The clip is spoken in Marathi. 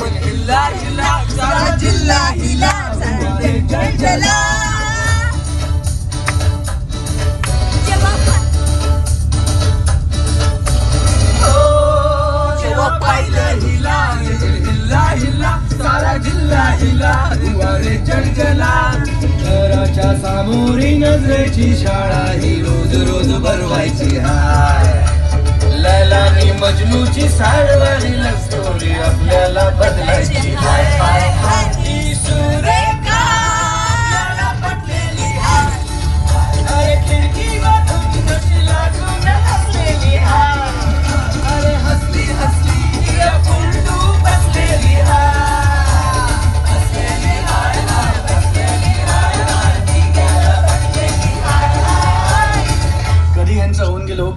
मन हिला हिला सारा जिल्हा हिला चला जेव्हा पाहिलं हिला हिला हिला सारा जिल्हा हिला दुवारे चंचला घराच्या सामोरी नजरेची शाळा ही रोज रोज भरवायची हाय लैलानी मजनूची साडवारी लव स्टोरी आपल्याला बदलायची हाय हाय हाय ही सुरेखा आपल्याला पटलेली हाय अरे खिडकी वाटून कशी लागून हसलेली हाय अरे हसली हसली हिला फुलटू बसलेली हाय बसलेली हाय हाय बसलेली हाय हाय ती गेला पटलेली हाय हाय कधी यांचं होऊन गेलो